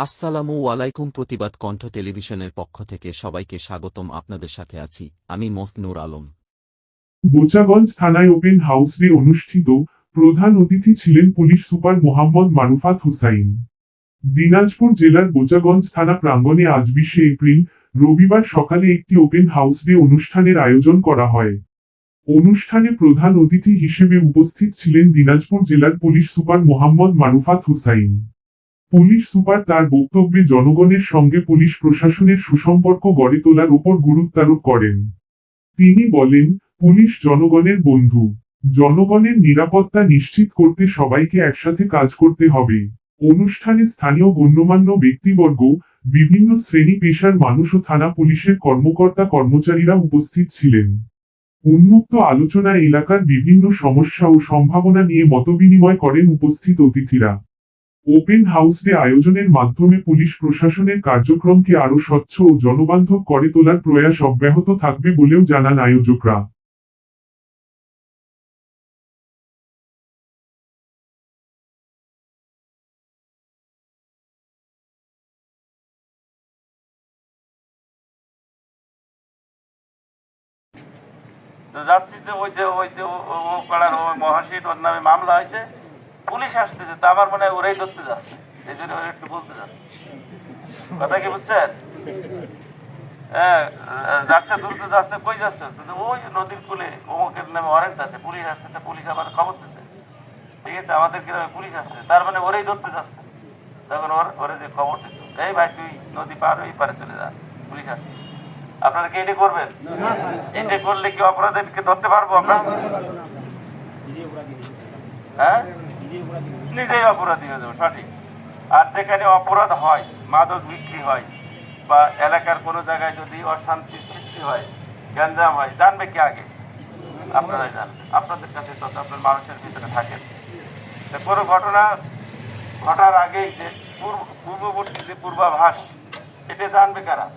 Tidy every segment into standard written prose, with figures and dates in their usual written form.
আসসালামু আলাইকুম। প্রতিবাদ কণ্ঠ টেলিভিশনের পক্ষ থেকে সবাইকে স্বাগতম। আপনাদের সাথে আছি আমি মফনুর আলম। বোচাগঞ্জ থানায় ওপেন হাউস ডে অনুষ্ঠিত। প্রধান অতিথি ছিলেন পুলিশ সুপার মোহাম্মদ মারুফাত হুসাইন। দিনাজপুর জেলার বোচাগঞ্জ থানা প্রাঙ্গণে আজ 20শে এপ্রিল রবিবার সকালে একটি ওপেন হাউস ডে অনুষ্ঠানের আয়োজন করা হয়। অনুষ্ঠানে প্রধান অতিথি হিসেবে উপস্থিত ছিলেন দিনাজপুর জেলার police super Mohammad Marufat Husain. Police super তার বক্তব্যে জনগণের সঙ্গে পুলিশ প্রশাসনের সুসম্পর্ক গড়ে তোলার উপর গুরুত্বারোপ করেন। তিনি বলেন, পুলিশ জনগণের বন্ধু। জনগণের নিরাপত্তা নিশ্চিত করতে সবাইকে একসাথে কাজ করতে হবে। অনুষ্ঠানে স্থানীয় গণ্যমান্য ব্যক্তিবর্গ, বিভিন্ন শ্রেণী পেশার মানুষ ও থানা পুলিশের কর্মকর্তা কর্মচারীরা উপস্থিত ছিলেন। উন্মুক্ত আলোচনায় এলাকার বিভিন্ন সমস্যা ও সম্ভাবনা নিয়ে মতবিনিময় করেন উপস্থিত অতিথিরা। ওপেন হাউস ডে আয়োজনের মাধ্যমে পুলিশ প্রশাসনের কার্যক্রমকে আরও স্বচ্ছ ও জনবান্ধব করে তোলার প্রয়াস অব্যাহত থাকবে বলেও জানান আয়োজকরা। যাচ্ছি যে ওই যে ও পাড়ার ওই মহাশীর ওর নামে মামলা হয়েছে, পুলিশ আসতেছে, তা আমার মনে হয় ওরাই ধরতে যাচ্ছে, এই জন্য ওরা একটু বলতে যাচ্ছে। কথা কি বুঝছেন? হ্যাঁ, যাচ্ছে দ্রুত যাচ্ছে, কই যাচ্ছে? ওই নদীর কূলে অমুকের নামে ওয়ারেন্ট আছে, পুলিশ আসতেছে, পুলিশ আবার খবর দিচ্ছে, ঠিক আছে, আমাদের গ্রামে পুলিশ আসছে, তার মানে ওরাই ধরতে যাচ্ছে। তখন ওরা যে খবর দিত, এই ভাই তুই নদী পার ওই পারে চলে যা, পুলিশ আসছে। আপনারা কি এটা করবেন? এটা করলে কি অপরাধীকে ধরতে পারবো আমরা? হ্যাঁ, নিজেই অপরাধী হয়ে যাবো, সঠিক। আর যেখানে অপরাধ হয়, মাদক বিক্রি হয় বা এলাকার কোনো জায়গায় যদি অশান্তির সৃষ্টি হয়, গ্যাঞ্জাম হয়, জানবে কি আগে? আপনারাই জানেন, আপনাদের কাছে তত আপনার মানুষের ভিতরে থাকেন। কোনো ঘটনা ঘটার আগেই যে পূর্ববর্তী যে পূর্বাভাস, এটা জানবে কারা?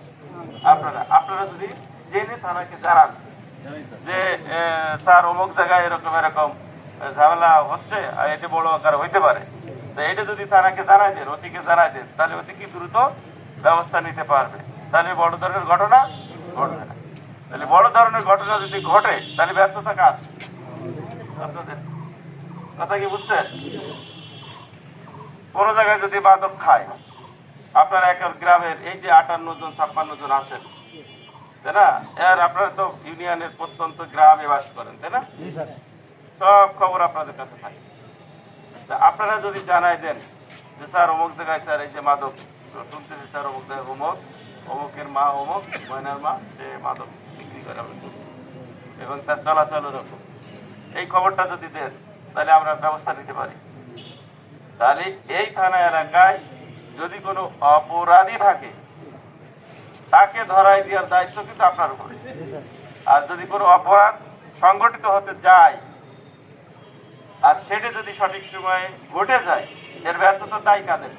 আপনারা যদি জেনে থানাকে জানান যে স্যার অমুক জায়গায় এরকম এরকম ঝামেলা হচ্ছে, আর এটা বড় আকার হইতে পারে, তো এটা যদি থানাকে জানাই দেন, ওসিকে জানাই দেন, তাহলে অতি কি দ্রুত ব্যবস্থা নিতে পারবে, তাহলে বড় ধরনের ঘটনা ঘটবে না। তাহলে বড় ধরনের ঘটনা যদি ঘটে, তাহলে ব্যর্থতা কার? আপনাদের। কথা কি বুঝছেন? কোন জায়গায় যদি মাদক খায়, আপনারা এক গ্রামের এই যে 58 জন 56 জন আছেন, তাই না? আপনারা তো ইউনিয়নের প্রত্যন্ত গ্রামে বাস করেন, তাই না? সব খবর আপনাদের কাছে থাকে। আপনারা যদি জানাই দেন যে স্যার অমুক জায়গায় স্যার এই যে মাদক শুনতেছি, স্যার অমুক জায়গায় অমুকের মা অমুক, ময়নার মা, সে মাদক বিক্রি করে এবং তার চলাচল এরকম, এই খবরটা যদি দেন, তাহলে আমরা ব্যবস্থা নিতে পারি। তাহলে এই থানা এলাকায় যদি কোনো অপরাধী থাকে, তাকে ধরাই দেওয়ার দায়িত্ব কিন্তু আপনার উপরে। আর যদি কোনো অপরাধ সংগঠিত হতে যায় আর সেটা যদি সঠিক সময়ে ঘটে যায়, এর ব্যর্থতা দায়ী কাদের?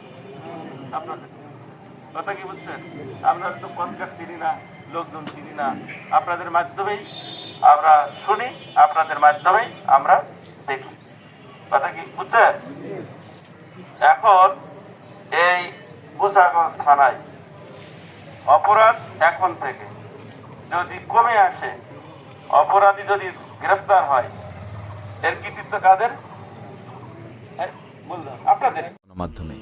আপনাদের। কথা কি বুঝছেন? আপনারা তো পদকার চিনি না, লোকজন চিনি না, আপনাদের মাধ্যমেই আমরা শুনি, আপনাদের মাধ্যমেই আমরা দেখি। কথা কি বুঝছেন? এখন এই বোচাগঞ্জ থানায় অপরাধ এখন থেকে যদি কমে আসে, অপরাধী যদি গ্রেফতার হয়, এর কৃতিত্ব কাদের? বললাম আপনাদের। মাধ্যমে